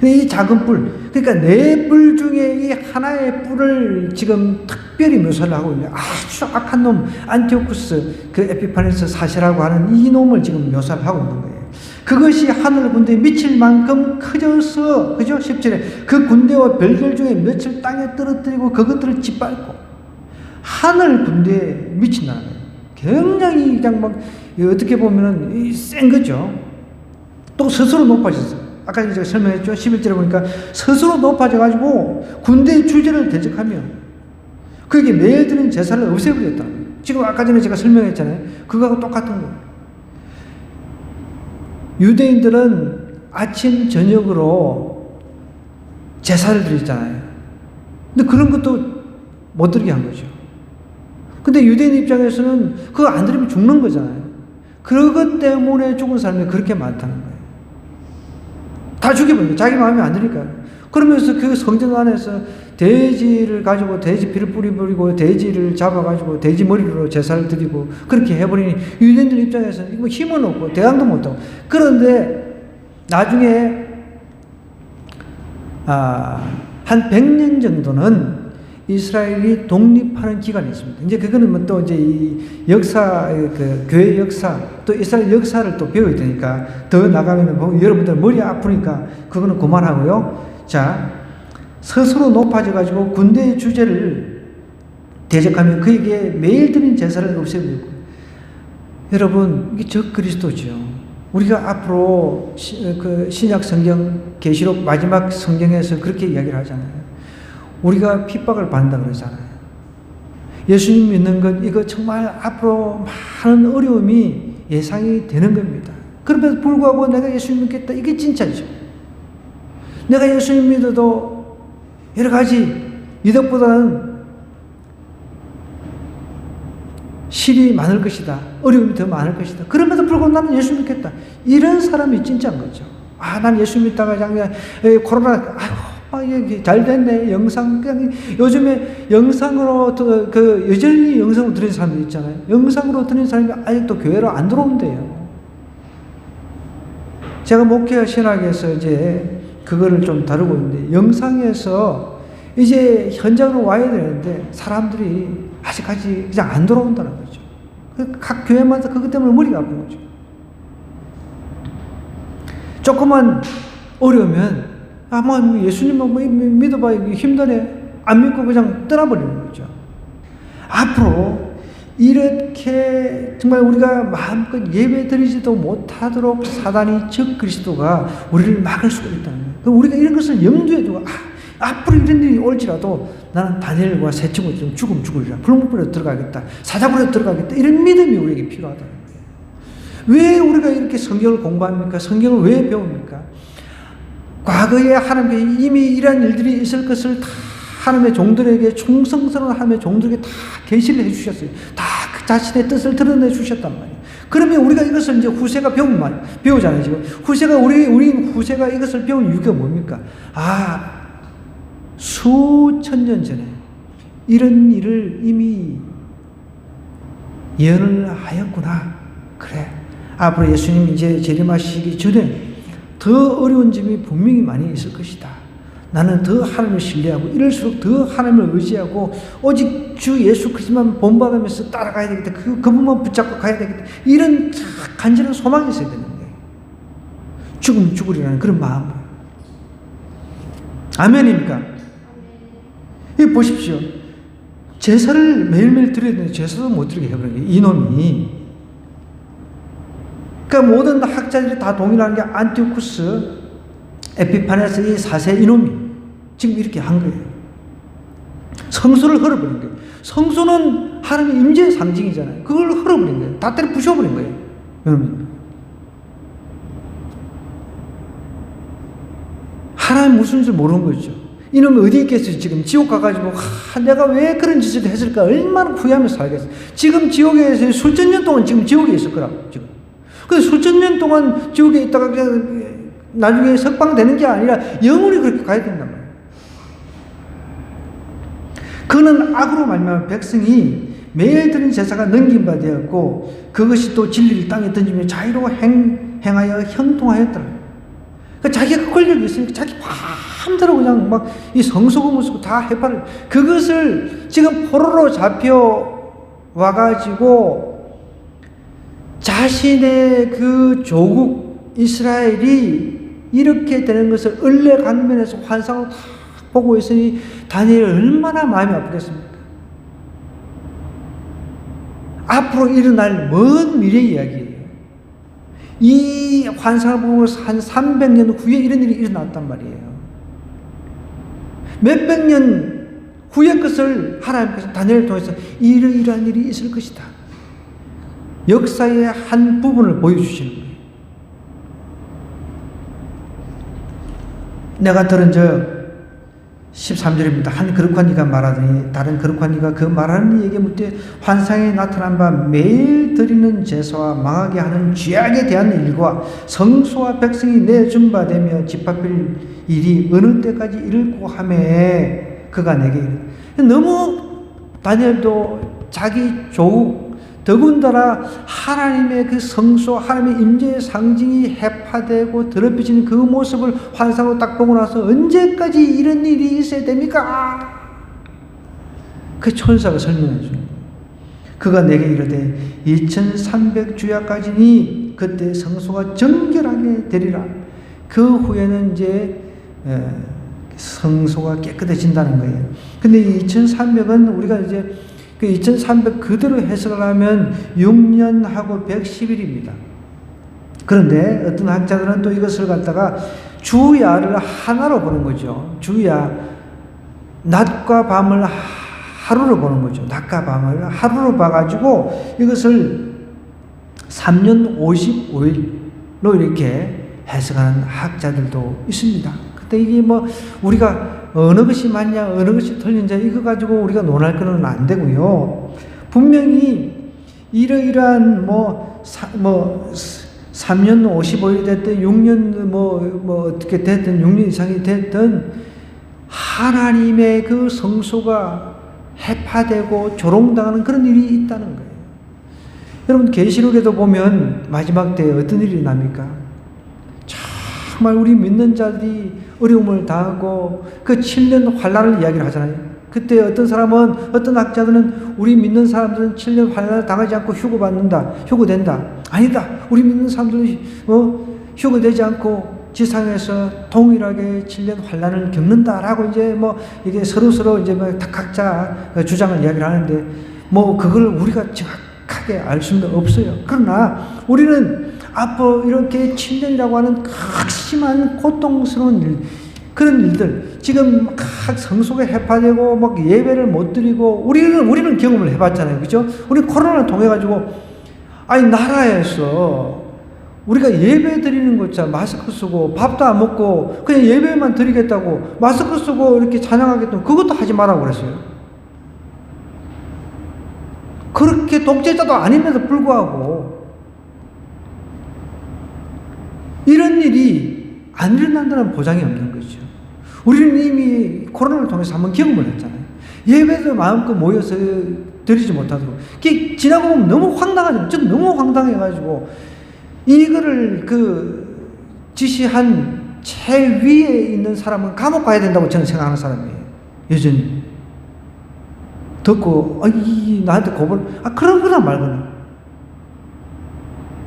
이 작은 뿔, 그러니까 네 뿔 중에 이 하나의 뿔을 지금 특별히 묘사를 하고 있는 아주 악한 놈, 안티오쿠스 에피파네스 4세라고 하는 이 놈을 지금 묘사를 하고 있는 거예요. 그것이 하늘 군대에 미칠 만큼 커져서, 그죠? 10절에 그 군대와 별들 중에 몇을 땅에 떨어뜨리고 그것들을 짓밟고, 하늘 군대에 미친다는 거예요. 굉장히 그냥 어떻게 보면은 센 거죠. 또 스스로 높아졌어요. 아까 제가 설명했죠. 11절에 보니까 스스로 높아져가지고 군대의 주제를 대적하며 그게 매일 드는 제사를 없애버렸다. 지금 아까 전에 제가 설명했잖아요. 그거하고 똑같은 거예요. 유대인들은 아침, 저녁으로 제사를 드리잖아요. 근데 그런 것도 못 드리게 한 거죠. 근데 유대인 입장에서는 그거 안 드리면 죽는 거잖아요. 그것 때문에 죽은 사람이 그렇게 많다는 거예요. 다 죽여버려요. 자기 마음에 안 드니까. 그러면서 그 성전 안에서 돼지를 가지고 돼지 피를 뿌려버리고 돼지를 잡아가지고 돼지 머리로 제사를 드리고 그렇게 해버리니 유대인들 입장에서는 이거 힘은 없고 대항도 못하고. 그런데 나중에 한 100년 정도는 이스라엘이 독립하는 기간이 있습니다. 이제 그거는 또 이제 이 역사, 교회 역사, 또 이스라엘 역사를 또 배워야 되니까 더 나가면은 여러분들 머리 아프니까 그거는 그만하고요. 자, 스스로 높아져가지고 군대의 주제를 대적하면 그에게 매일 드린 제사를 없애버리고. 여러분, 이게 적 그리스도죠. 우리가 앞으로 신약 성경, 계시록 마지막 성경에서 그렇게 이야기를 하잖아요. 우리가 핍박을 받는다 그러잖아요. 예수님 믿는 것, 이거 정말 앞으로 많은 어려움이 예상이 되는 겁니다. 그럼에도 불구하고 내가 예수님 믿겠다, 이게 진짜죠. 내가 예수님 믿어도 여러 가지 이득보다는 실이 많을 것이다, 어려움이 더 많을 것이다, 그럼에도 불구하고 나는 예수 믿겠다, 이런 사람이 진짜인 거죠. 난 예수 믿다가 그냥 코로나 이게 잘 됐네, 영상, 그냥 요즘에 영상으로 여전히 영상으로 들은 사람들 있잖아요. 영상으로 들은 사람이 아직도 교회로 안 들어온대요. 제가 목회 신학에서 이제 그거를 좀 다루고 있는데, 영상에서 이제 현장으로 와야 되는데 사람들이 아직까지 그냥 안 들어온다는 거죠. 각 교회마다 그것 때문에 머리가 아픈 거죠. 조금만 어려우면 예수님만 믿어봐, 힘드네, 안 믿고 그냥 떠나버리는 거죠. 앞으로 이렇게 정말 우리가 마음껏 예배 드리지도 못하도록 사단이, 즉 그리스도가 우리를 막을 수가 있다는 거예요. 그럼 우리가 이런 것을 염두에 두고 앞으로 이런 일이 올지라도 나는 다니엘과 세 친구처럼 죽으리라, 불문불에 들어가겠다, 사자굴에 들어가겠다, 이런 믿음이 우리에게 필요하다는 거예요. 왜 우리가 이렇게 성경을 공부합니까? 성경을 왜 배웁니까? 과거에 하나님께 이미 이러한 일들이 있을 것을 다 하나님의 종들에게, 충성스러운 하나님의 종들에게 다 계시를 해주셨어요. 다 그 자신의 뜻을 드러내 주셨단 말이에요. 그러면 우리가 이것을 이제 후세가 배우잖아요. 지금 후세가 우리 후세가 이것을 배운 이유가 뭡니까? 수천 년 전에 이런 일을 이미 예언을 하였구나. 그래, 앞으로 예수님이 이제 재림하시기 전에 더 어려운 점이 분명히 많이 있을 것이다. 나는 더 하나님을 신뢰하고 이럴수록 더 하나님을 의지하고 오직 주 예수 그리스도만 본받으면서 따라가야 되겠다, 그분만 붙잡고 가야 되겠다, 이런 간절한 소망이 있어야 되는 거예요. 죽으면 죽으리라는 그런 마음. 아멘입니까? 이 보십시오. 제사를 매일매일 드려야 되는데 제사도 못 드리게 해버린 거예요, 이놈이. 그러니까 모든 학자들이 다 동일한 게 안티오쿠스 에피파네스 이 4세 이놈이 지금 이렇게 한 거예요. 성소를 헐어버린 거예요. 성소는 하나님의 임재의 상징이잖아요. 그걸 헐어버린 거예요. 다 때려 부셔버린 거예요. 여러분, 하나님 무슨 줄 모르는 거죠. 이놈이 어디 있겠어요? 지금 지옥 가가지고 내가 왜 그런 짓을 했을까 얼마나 후회하며 살겠어요. 지금 지옥에서 수천 년 동안 지금 지옥에 있을 거라고. 지금 근데 수천 년 동안 지옥에 있다가 그냥 나중에 석방되는 게 아니라 영원히 그렇게 가야 된단 말이에요. 그는 악으로 말미암아 백성이 매일 드린 제사가 넘긴 바 되었고 그것이 또 진리를 땅에 던지며 자유로 행하여 형통하였더라. 그러니까 자기가 권력이 있으니까 자기 마음대로 그냥 막 이 성소금을 쓰고 다 해파를, 그것을 지금 포로로 잡혀와가지고 자신의 그 조국 이스라엘이 이렇게 되는 것을 을레강변에서 환상을 다 보고 있으니 다니엘이 얼마나 마음이 아프겠습니까? 앞으로 일어날 먼 미래 이야기예요. 이 환상을 보고 한 300년 후에 이런 일이 일어났단 말이에요. 몇백 년 후의 것을 하나님께서 다니엘을 통해서 이러이러한 일이 있을 것이다, 역사의 한 부분을 보여주시는 거예요. 내가 들은 13절입니다. 한 거룩한 이가 말하더니 다른 거룩한 이가 그 말하는 이에게 묻되 환상에 나타난 바 매일 드리는 제사와 망하게 하는 죄악에 대한 일과 성소와 백성이 내준 바 되며 집합할 일이 어느 때까지 이를고 하매 그가 내게 이르되, 너무 다니엘도 자기 조국 더군다나 하나님의 그 성소, 하나님의 임재의 상징이 해파되고 더럽혀지는 그 모습을 환상으로 딱 보고 나서 언제까지 이런 일이 있어야 됩니까? 그 천사가 설명해 주는 거예요. 그가 내게 이르되 2300주야까지니 그때 성소가 정결하게 되리라. 그 후에는 이제 성소가 깨끗해진다는 거예요. 근데 이 2300은 우리가 이제 그 2300 그대로 해석을 하면 6년하고 110일입니다. 그런데 어떤 학자들은 또 이것을 갖다가 주야를 하나로 보는 거죠. 주야, 낮과 밤을 하루로 보는 거죠. 낮과 밤을 하루로 봐가지고 이것을 3년 55일로 이렇게 해석하는 학자들도 있습니다. 근데 이게 뭐 우리가 어느 것이 맞냐 어느 것이 틀린지 이거 가지고 우리가 논할 거는 안 되고요. 분명히 이러이러한 3년 55일이 됐든 6년 어떻게 됐든 6년 이상이 됐든 하나님의 그 성소가 해파되고 조롱당하는 그런 일이 있다는 거예요. 여러분 계시록에도 보면 마지막 때에 어떤 일이 납니까? 정말 우리 믿는 자들이 어려움을 당하고 그 7년 환난을 이야기를 하잖아요. 그때 어떤 사람은 어떤 학자들은 우리 믿는 사람들은 7년 환난을 당하지 않고 휴거된다. 아니다. 우리 믿는 사람들은 휴거되지 않고 지상에서 동일하게 7년 환난을 겪는다라고 이제 이게 서로 이제 각자 주장을 이야기를 하는데 그걸 우리가 정확하게 알 수는 없어요. 그러나 우리는 앞으로 이렇게 7년이라고 하는 극심한 고통스러운 그런 일들, 지금 각 성소가 해파되고 예배를 못 드리고 우리는 경험을 해봤잖아요, 그죠? 우리 코로나를 통해 가지고 나라에서 우리가 예배 드리는 것자 마스크 쓰고 밥도 안 먹고 그냥 예배만 드리겠다고 마스크 쓰고 이렇게 찬양하겠다고 그것도 하지 말라고 그랬어요. 그렇게 독재자도 아님에도 불구하고 이런 일이 안 일어난다는 보장이 없는 거죠. 우리는 이미 코로나를 통해서 한번 경험을 했잖아요. 예배도 마음껏 모여서 드리지 못하도록. 지나고 보면 너무 황당하죠. 좀 너무 황당해가지고 이거를 지시한 최위에 있는 사람은 감옥 가야 된다고 저는 생각하는 사람이에요. 여전히. 듣고, 나한테 그런 거나 말거나.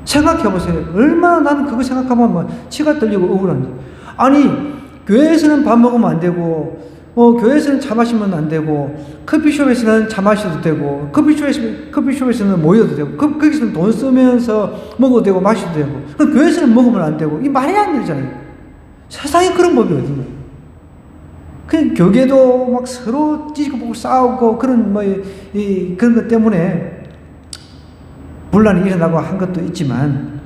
생각해보세요. 얼마나 나는 그거 생각하면 치가 떨리고 억울한지. 아니, 교회에서는 밥 먹으면 안 되고, 교회에서는 차 마시면 안 되고, 커피숍에서는 차 마셔도 되고, 커피숍에서는 모여도 되고, 거기서는 돈 쓰면서 먹어도 되고, 마셔도 되고, 그럼 교회에서는 먹으면 안 되고, 이 말이 안 되잖아요. 세상에 그런 법이 어딨냐. 그냥 교계도 서로 찌고 보고 싸우고, 그런 것 때문에 분란이 일어나고 한 것도 있지만,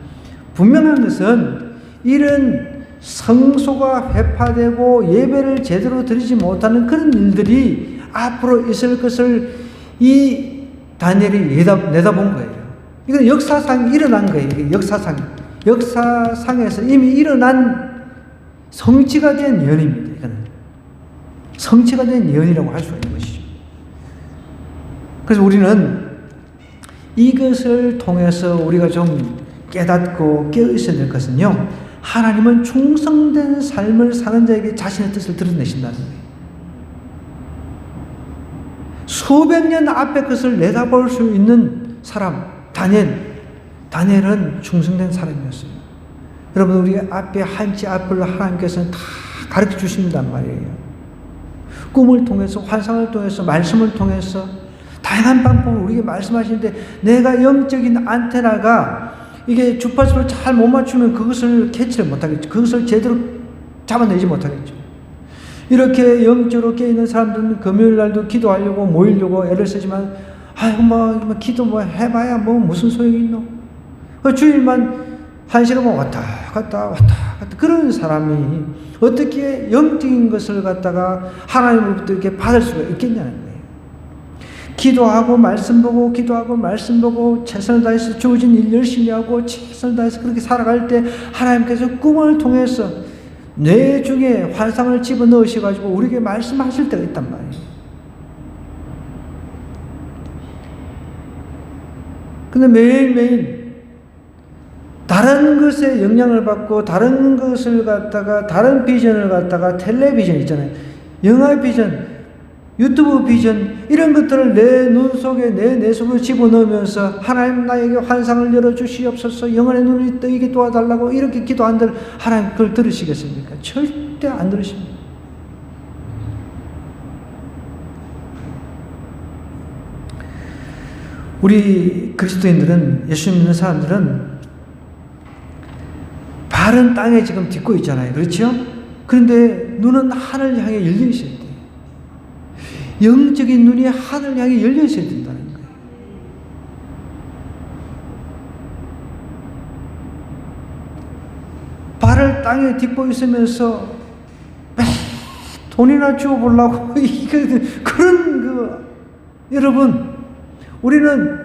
분명한 것은 이런 성소가 회파되고 예배를 제대로 드리지 못하는 그런 일들이 앞으로 있을 것을 이 다니엘이 내다본 거예요. 이건 역사상 일어난 거예요. 이게 역사상에서 이미 일어난 성취가 된 예언입니다. 이거는 성취가 된 예언이라고 할 수가 있는 것이죠. 그래서 우리는 이것을 통해서 우리가 좀 깨닫고 깨어 있어야 될 것은요, 하나님은 충성된 삶을 사는 자에게 자신의 뜻을 드러내신다는 거예요. 수백 년 앞에 것을 내다볼 수 있는 사람, 다니엘은 충성된 사람이었어요. 여러분, 우리 앞에 한치 앞을 하나님께서는 다 가르쳐 주신단 말이에요. 꿈을 통해서, 환상을 통해서, 말씀을 통해서 다양한 방법으로 우리에게 말씀하시는데, 내가 영적인 안테나가 이게 주파수를 잘 못 맞추면 그것을 캐치를 못하겠죠. 그것을 제대로 잡아내지 못하겠죠. 이렇게 영적으로 깨있는 사람들은 금요일 날도 기도하려고 모이려고 애를 쓰지만, 기도 해봐야 무슨 소용이 있노? 주일만 1시간만 왔다 갔다 그런 사람이 어떻게 영적인 것을 갖다가 하나님으로부터 이렇게 받을 수가 있겠냐는 거예요. 기도하고 말씀 보고 최선을 다해서 주어진 일 열심히 하고 최선을 다해서 그렇게 살아갈 때 하나님께서 꿈을 통해서 뇌 중에 환상을 집어넣으셔가지고 우리에게 말씀하실 때가 있단 말이에요. 근데 매일매일 다른 것에 영향을 받고 다른 것을 갖다가 다른 비전을 갖다가 텔레비전 있잖아요. 영화 비전, 유튜브 비전 이런 것들을 내 눈 속에 내 속에 집어넣으면서 하나님 나에게 환상을 열어주시옵소서, 영혼의 눈이 뜨이게 도와달라고 이렇게 기도한들 하나님 그걸 들으시겠습니까? 절대 안 들으십니다. 우리 그리스도인들은, 예수 믿는 사람들은 발은 땅에 지금 딛고 있잖아요. 그렇죠? 그런데 눈은 하늘 향해 열려 있어야 돼요. 영적인 눈이 하늘 향해 열려 있어야 된다는 거예요. 발을 땅에 딛고 있으면서 돈이나 주워보려고 여러분, 우리는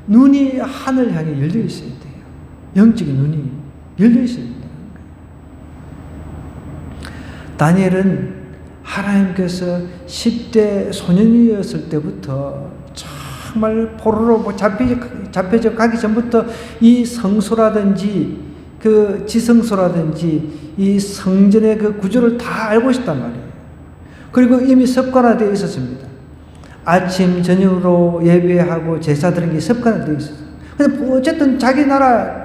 눈이 하늘 향해 열려 있어야 돼요. 영적인 눈이 열려 있어야 된다는 거예요. 다니엘은 하나님께서 10대 소년이었을 때부터 정말 포로로 잡혀져 가기 전부터 이 성소라든지 그 지성소라든지 이 성전의 그 구조를 다 알고 있었단 말이에요. 그리고 이미 습관화되어 있었습니다. 아침 저녁으로 예배하고 제사 드리는 게 습관화되어 있었어요. 근데 어쨌든 자기 나라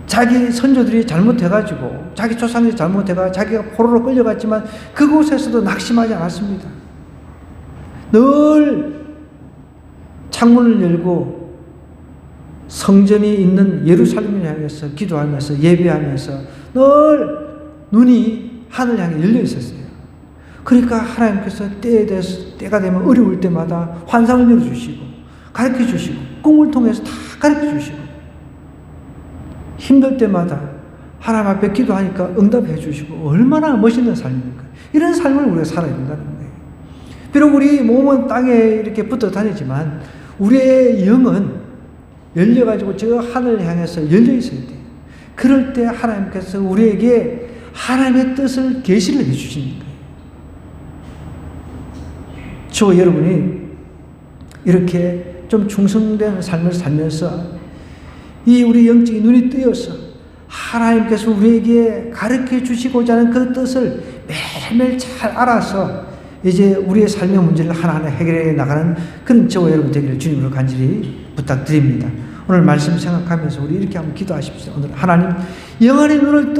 자기 선조들이 잘못해가지고 자기 조상들이 잘못해가 자기가 포로로 끌려갔지만 그곳에서도 낙심하지 않았습니다. 늘 창문을 열고 성전이 있는 예루살렘을 향해서 기도하면서 예배하면서 늘 눈이 하늘 향해 열려 있었어요. 그러니까 하나님께서 때가 되면 어려울 때마다 환상을 열어주시고 가르쳐 주시고 꿈을 통해서 다 가르쳐 주시고 힘들 때마다 하나님 앞에 기도하니까 응답해 주시고 얼마나 멋있는 삶입니까? 이런 삶을 우리가 살아야 된다는 거예요. 비록 우리 몸은 땅에 이렇게 붙어 다니지만 우리의 영은 열려가지고 저 하늘을 향해서 열려 있어야 돼요. 그럴 때 하나님께서 우리에게 하나님의 뜻을 계시를 해주시는 거예요. 저와 여러분이 이렇게 좀 충성된 삶을 살면서 이 우리 영적인 눈이 뜨여서 하나님께서 우리에게 가르쳐 주시고자 하는 그 뜻을 매일매일 잘 알아서 이제 우리의 삶의 문제를 하나하나 해결해 나가는 그런 저와 여러분 되기를 주님으로 간절히 부탁드립니다. 오늘 말씀 생각하면서 우리 이렇게 한번 기도하십시오. 오늘 하나님 영안의 눈을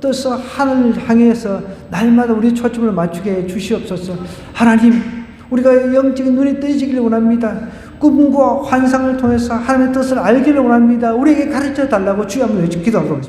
떠서 하늘을 향해서 날마다 우리 초점을 맞추게 해 주시옵소서. 하나님 우리가 영적인 눈이 뜨이기를 원합니다. 꿈과 환상을 통해서 하나님의 뜻을 알기를 원합니다. 우리에게 가르쳐 달라고 주여 한번 기도하도록 하겠습니다.